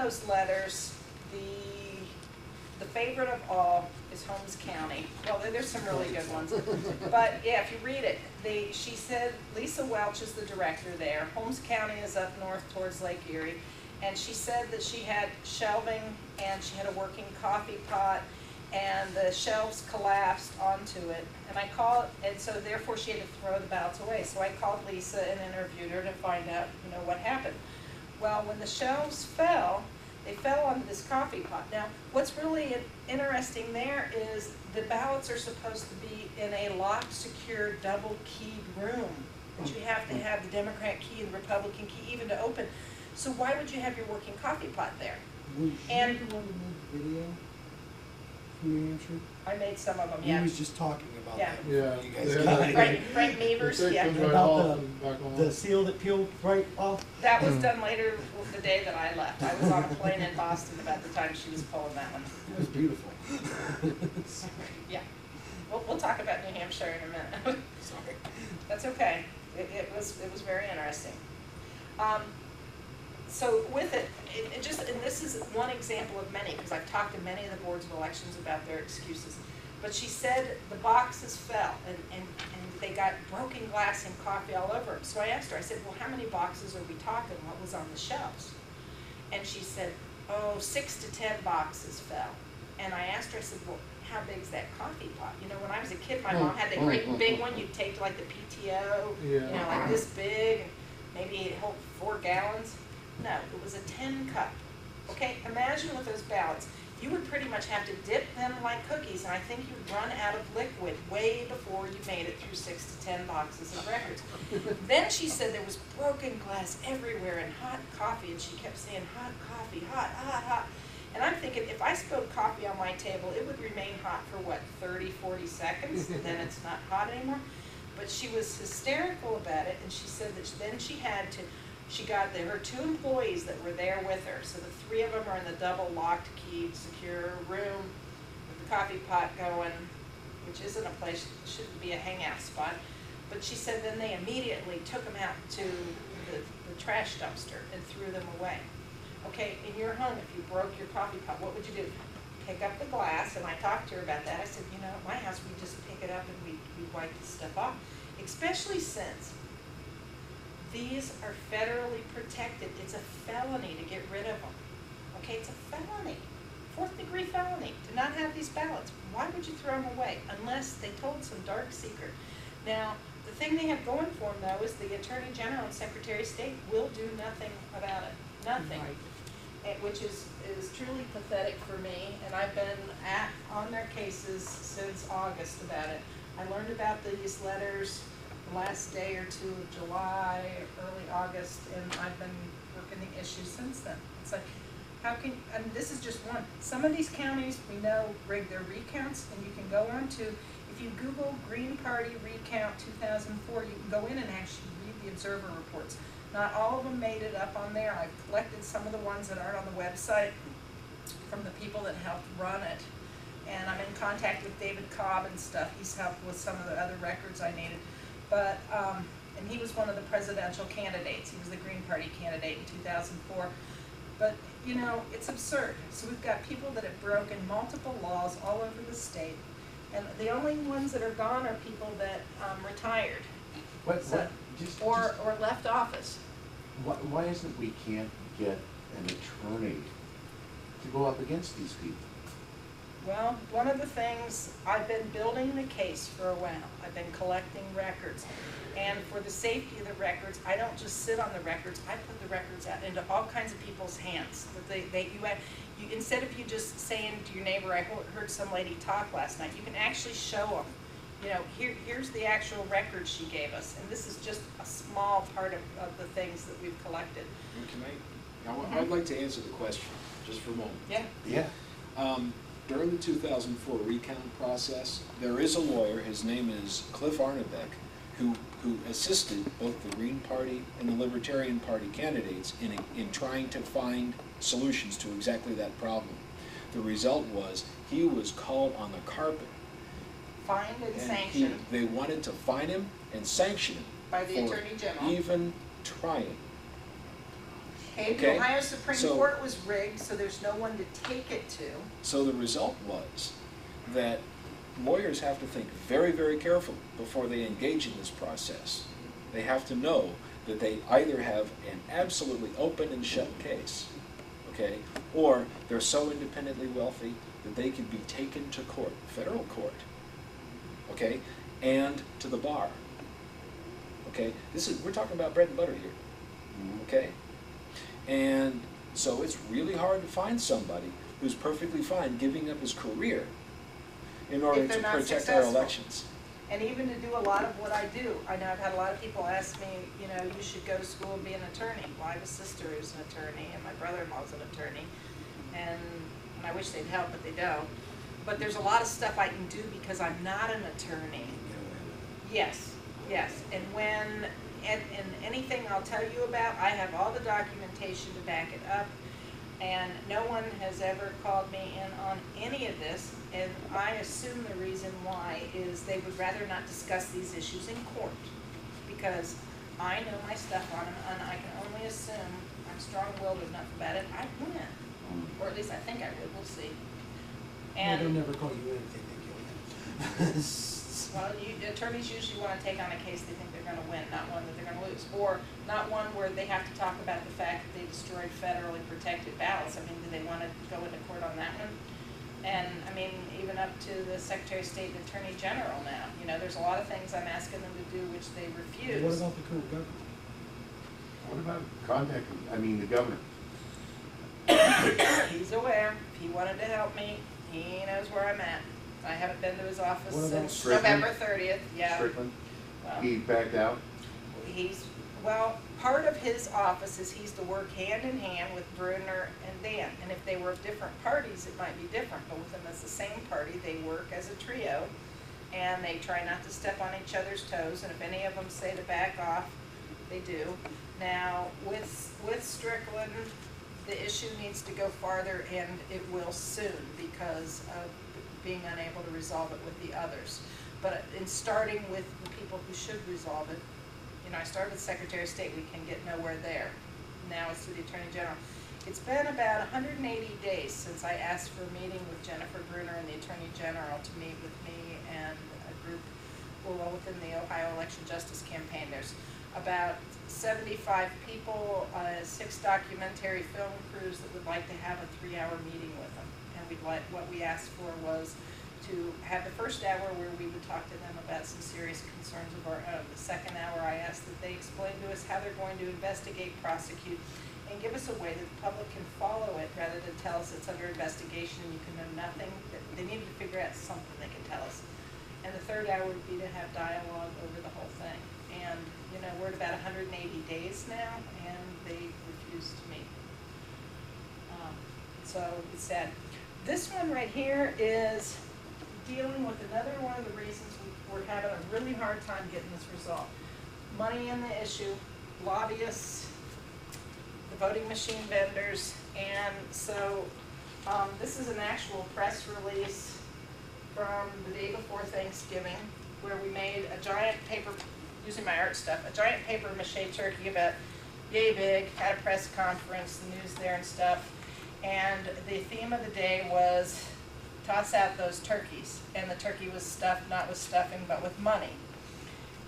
those letters, the favorite of all is Holmes County. Well, there's some really good ones. But yeah, if you read it, she said Lisa Welch is the director there. Holmes County is up north towards Lake Erie. And she said that she had shelving and she had a working coffee pot and the shelves collapsed onto it. And I called, and so therefore she had to throw the ballots away. So I called Lisa and interviewed her to find out, what happened. Well, when the shelves fell, they fell onto this coffee pot. Now, what's really interesting there is the ballots are supposed to be in a locked, secure, double-keyed room. But you have to have the Democrat key and the Republican key even to open. So why would you have your working coffee pot there? Was and you the one that made the video from New Hampshire? I made some of them, He yeah. was just talking about Yeah. that. Yeah. You guys Yeah. got it. Frank Meavers, yeah. About the seal that peeled right off. That was done later the day that I left. I was on a plane in Boston about the time she was pulling that one. It was beautiful. Yeah. We'll talk about New Hampshire in a minute. Sorry. That's okay. It was very interesting. So with it just, and this is one example of many, because I've talked to many of the boards of elections about their excuses. But she said the boxes fell and they got broken glass and coffee all over them. So I asked her, I said, well, how many boxes are we talking? What was on the shelves? And she said, 6 to 10 boxes fell. And I asked her, I said, well, how big's that coffee pot? When I was a kid, my mom had the great big one you'd take to like the PTO, like this big, and maybe it held 4 gallons. No, it was a 10 cup. Okay, imagine with those ballots, you would pretty much have to dip them like cookies, and I think you'd run out of liquid way before you made it through 6 to 10 boxes of records. Then she said there was broken glass everywhere and hot coffee, and she kept saying hot coffee, hot, hot, hot. And I'm thinking, if I spilled coffee on my table, it would remain hot for what, 30, 40 seconds, and then it's not hot anymore? But she was hysterical about it, and she said that then she got her 2 employees that were there with her. So the 3 of them are in the double locked, keyed, secure room with the coffee pot going, which isn't a place, shouldn't be a hangout spot. But she said then they immediately took them out to the trash dumpster and threw them away. Okay, in your home, if you broke your coffee pot, what would you do? Pick up the glass, and I talked to her about that. I said, at my house, we just pick it up and we wipe the stuff off, especially since these are federally protected. It's a felony to get rid of them. Okay, it's a felony, 4th-degree felony to not have these ballots. Why would you throw them away unless they told some dark secret? Now, the thing they have going for them, though, is the Attorney General and Secretary of State will do nothing about it. Nothing. Right. Which is truly pathetic for me, and I've been on their cases since August about it. I learned about these letters the last day or 2 of July, early August, and I've been working the issue since then. It's like, and this is just one. Some of these counties we know rig their recounts, and you can go on to, if you Google Green Party recount 2004, you can go in and actually read the observer reports. Not all of them made it up on there. I've collected some of the ones that aren't on the website from the people that helped run it. And I'm in contact with David Cobb and stuff. He's helped with some of the other records I needed. But, and he was one of the presidential candidates. He was the Green Party candidate in 2004. But, it's absurd. So we've got people that have broken multiple laws all over the state. And the only ones that are gone are people that retired. Or left office. Why isn't we can't get an attorney to go up against these people? Well, one of the things, I've been building the case for a while. I've been collecting records. And for the safety of the records, I don't just sit on the records. I put the records out into all kinds of people's hands. Instead of you just saying to your neighbor, I heard some lady talk last night, you can actually show them. Here's the actual record she gave us, and this is just a small part of the things that we've collected. I'd like to answer the question, just for a moment. Yeah. During the 2004 recount process, there is a lawyer, his name is Cliff Arnebeck, who assisted both the Green Party and the Libertarian Party candidates in trying to find solutions to exactly that problem. The result was he was called on the carpet. Fined and sanctioned. They wanted to fine him and sanction him by the Attorney General. Even trying. Okay, Okay, the Ohio Supreme so- Court was rigged, so there's no one to take it to. So the result was that lawyers have to think very, very carefully before they engage in this process. They have to know that they either have an absolutely open and shut case, okay, or they're so independently wealthy that they can be taken to court, federal court, okay, and to the bar. Okay, we're talking about bread and butter here, okay? And so it's really hard to find somebody who's perfectly fine giving up his career in order If they're to not protect successful. our elections. And even to do a lot of what I do. I know I've had a lot of people ask me, you know, you should go to school and be an attorney. Well, I have a sister who's an attorney, and my brother-in-law's an attorney. And I wish they'd help, but they don't. But there's a lot of stuff I can do because I'm not an attorney. Yes, yes. And anything I'll tell you about, I have all the documentation to back it up. And no one has ever called me in on any of this, and I assume the reason why is they would rather not discuss these issues in court, because I know my stuff on them, and I can only assume, I'm strong-willed enough about it, I'd win. Or at least I think I would, we'll see. They'll And, never call you in if they think you'll win. well, attorneys usually want to take on a case they think they're going to win, not one that they're going to lose, or not one where they have to talk about the fact that they destroyed federally protected ballots. I mean, do they want to go into court on that one? And, I mean, even up to the Secretary of State and Attorney General now. You know, there's a lot of things I'm asking them to do which they refuse. What about the current government? What about the governor? He's aware. If he wanted to help me, he knows where I'm at. I haven't been to his office What about since Strickland? November 30th, yeah. Strickland? Well, He backed out? Well, part of his office is he's to work hand in hand with Bruner and Dan. And if they were of different parties, it might be different. But with them as the same party, they work as a trio. And they try not to step on each other's toes. And if any of them say to back off, they do. Now, with Strickland, the issue needs to go farther, and it will soon because of being unable to resolve it with the others. But in starting with the people who should resolve it, you know, I started with Secretary of State, we can get nowhere there. Now it's to the Attorney General. It's been about 180 days since I asked for a meeting with Jennifer Bruner and the Attorney General to meet with me and a group well within the Ohio Election Justice Campaign. There's about 75 people, 6 documentary film crews that would like to have a 3-hour meeting with them. And what we asked for was to have the first hour where we would talk to them about some serious concerns of our own. The second hour, I asked that they explain to us how they're going to investigate, prosecute, and give us a way that the public can follow it rather than tell us it's under investigation and you can know nothing. They needed to figure out something they could tell us. And the third hour would be to have dialogue over the whole thing. And, you know, we're at about 180 days now, and they refuse to meet. So it's sad. This one right here is dealing with another one of the reasons we're having a really hard time getting this resolved. Money in the issue, lobbyists, the voting machine vendors, and so this is an actual press release from the day before Thanksgiving where we made a giant paper, using my art stuff, a giant paper mache turkey about yay big, had a press conference, the news there and stuff, and the theme of the day was toss out those turkeys. And the turkey was stuffed not with stuffing but with money.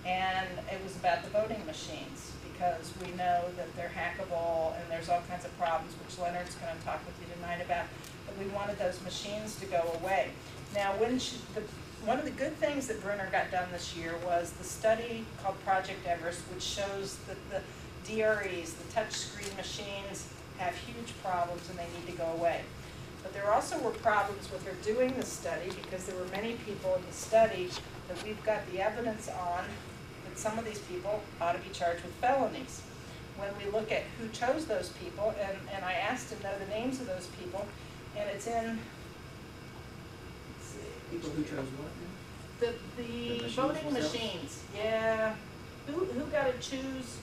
And it was about the voting machines because we know that they're hackable and there's all kinds of problems, which Leonard's going to talk with you tonight about. But we wanted those machines to go away. Now, one of the good things that Bruner got done this year was the study called Project Everest, which shows that the DREs, the touchscreen machines, have huge problems and they need to go away. But there also were problems with her doing the study because there were many people in the study that we've got the evidence on that some of these people ought to be charged with felonies. When we look at who chose those people, and I asked to know the names of those people, and it's in, let's see. People who chose what? The voting machines, yeah. Who got to choose